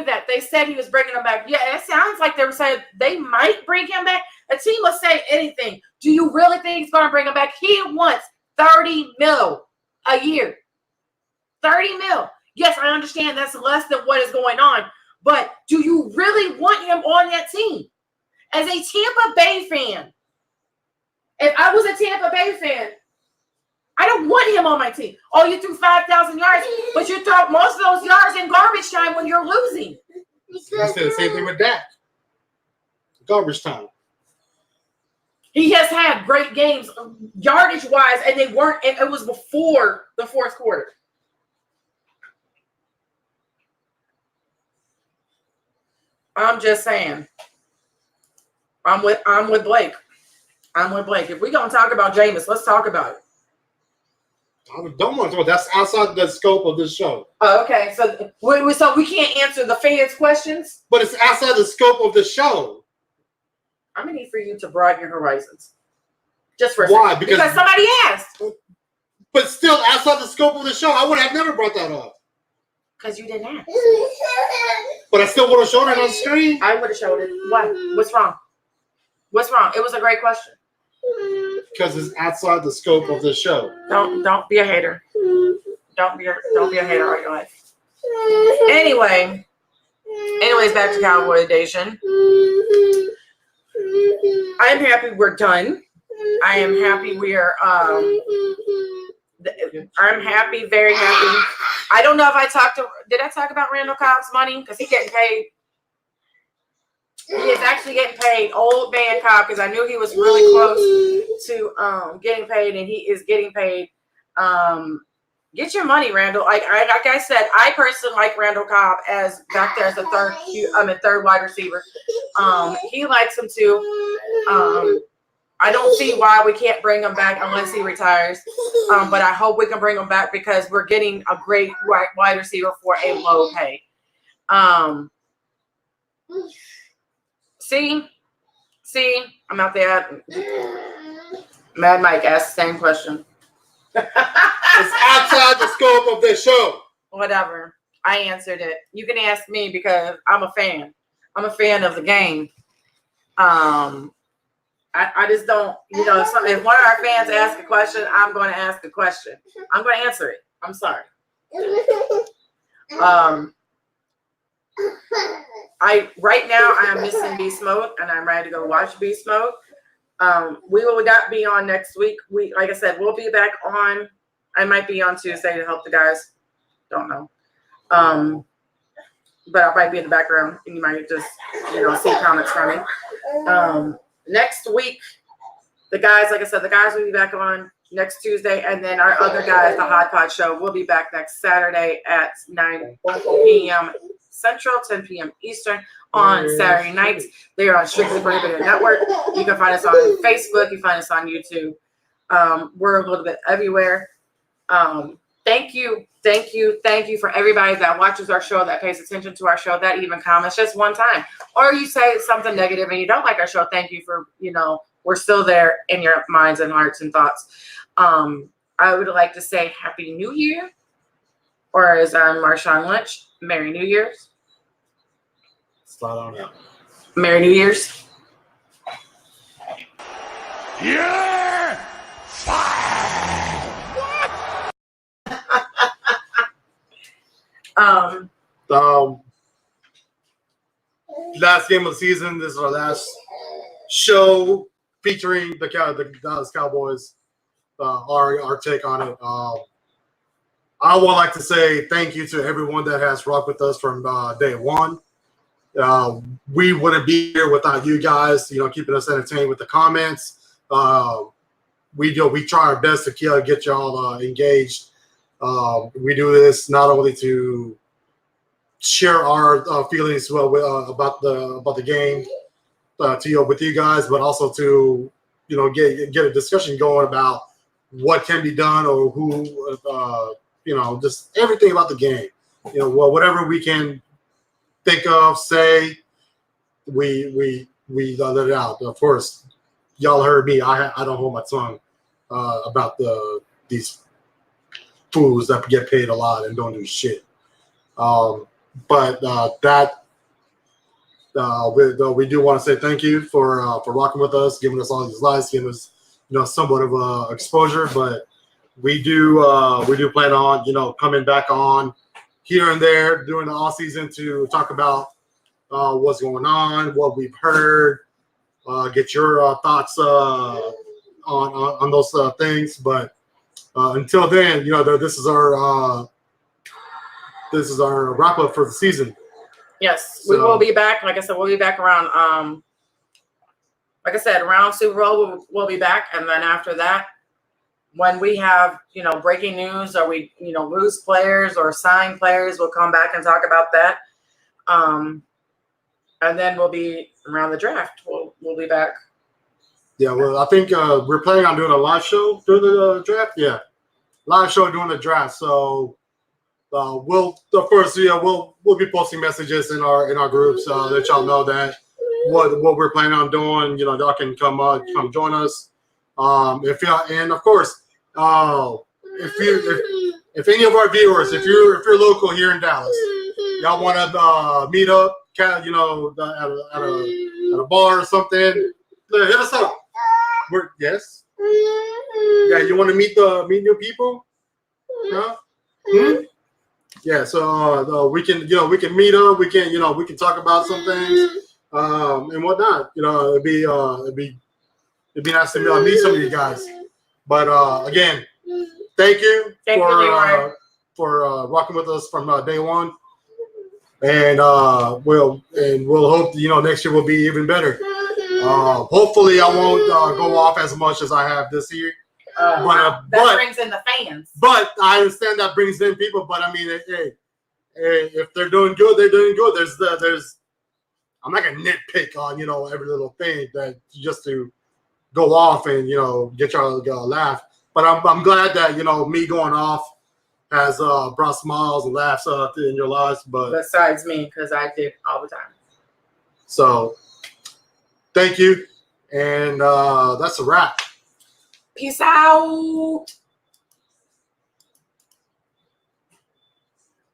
that. They said he was bringing him back. Yeah, it sounds like they were saying they might bring him back. A team will say anything. Do you really think he's going to bring him back? He wants $30 million. a year. 30 mil. Yes, I understand that's less than what is going on, but do you really want him on that team? As a Tampa Bay fan, if I was a Tampa Bay fan, I don't want him on my team. Oh, you threw 5,000 yards, but you throw most of those yards in garbage time when you're losing. You said the same thing with Dak. Garbage time. He has had great games yardage-wise, and they weren't. It was before the fourth quarter. I'm just saying. I'm with Blake. I'm with Blake. If we're gonna talk about Jameis, let's talk about it. I don't want to talk. That's outside the scope of this show. Oh, okay. So we can't answer the fans' questions. But it's outside the scope of the show. I'm gonna need for you to broaden your horizons. Just for a Why? second. Because somebody asked. But still, outside the scope of the show, I would have never brought that up. Because you didn't ask. But I still would have shown it on the screen. I would have showed it. What? What's wrong? What's wrong? It was a great question. Because it's outside the scope of the show. Don't be a hater. Don't be a hater all your life. Anyways, back to Cowboy Nation. I'm happy we're done. I am happy we're I'm happy, very happy. I don't know if did I talk about Randall Cobb's money? Because he's getting paid. He is actually getting paid, old man Cobb, because I knew he was really close to getting paid, and he is getting paid. Get your money, Randall. Like I said, I personally like Randall Cobb as back there as a third wide receiver. He likes him too. I don't see why we can't bring him back unless he retires. But I hope we can bring him back because we're getting a great wide receiver for a low pay. See, I'm out there. Mad Mike asked the same question. It's outside the scope of this show. Whatever. I answered it. You can ask me because I'm a fan. I'm a fan of the game. I just don't, if one of our fans asks a question, I'm going to ask a question. I'm going to answer it. I'm sorry. Right now I am missing Beast Mode, and I'm ready to go watch Beast Mode. We will not be on next week. Like I said, we'll be back on. I might be on Tuesday to help the guys. Don't know. But I might be in the background, and you might just, see comments from me. Next week, the guys, like I said, the guys will be back on next Tuesday, and then our other guys, the Hot Pot Show, will be back next Saturday at 9 p.m. Central, 10 p.m. Eastern on Saturday nights. They are on Strictly Prohibited Network. You can find us on Facebook. You can find us on YouTube. We're a little bit everywhere. Thank you for everybody that watches our show, that pays attention to our show, that even comments just one time. Or you say something negative and you don't like our show. Thank you for, we're still there in your minds and hearts and thoughts. I would like to say Happy New Year, or as Marshawn Lynch, Merry New Year's. Slide on out. Merry New Year's. Yeah! Last game of the season. This is our last show featuring the Dallas Cowboys. Our take on it. I would like to say thank you to everyone that has rocked with us from day one. We wouldn't be here without you guys, keeping us entertained with the comments. We try our best to get y'all engaged. We do this not only to share our feelings about the game with you guys, but also to get a discussion going about what can be done or who just everything about the game. Whatever we can think of, say, we let it out. Of course, y'all heard me. I don't hold my tongue about these fools that get paid a lot and don't do shit. But we do want to say thank you for rocking with us, giving us all these lives, giving us somewhat of exposure. But we do plan on coming back on here and there during the off season to talk about what's going on, what we've heard, get your thoughts on those things. But until then, this is our wrap up for the season. Yes, we will be back. Like I said, we'll be back around. Like I said, around Super Bowl, we'll be back, and then after that, when we have breaking news or we lose players or sign players, we'll come back and talk about that. And then we'll be around the draft. We'll be back. Yeah, well, I think we're planning on doing a live show during the draft. Yeah, live show during the draft. So we'll of course we'll be posting messages in our groups let y'all know that what we're planning on doing. Y'all can come join us. And of course, if any of our viewers, if you're local here in Dallas, y'all want to meet up, at a bar or something, hit us up. Yes. Yeah, you want to meet new people? Huh? Yeah, so we can meet up. We can talk about some things and whatnot. It'd be nice to meet some of you guys. But again, thank you for rocking with us from day one. And we'll hope next year will be even better. Hopefully, I won't go off as much as I have this year. That brings in the fans. But I understand that brings in people. But I mean, hey, if they're doing good, they're doing good. There's I'm not gonna nitpick on every little thing that just to go off and get y'all to laugh. But I'm glad that me going off has brought smiles and laughs in your lives. But besides me, because I did all the time. So thank you, and that's a wrap. Peace out.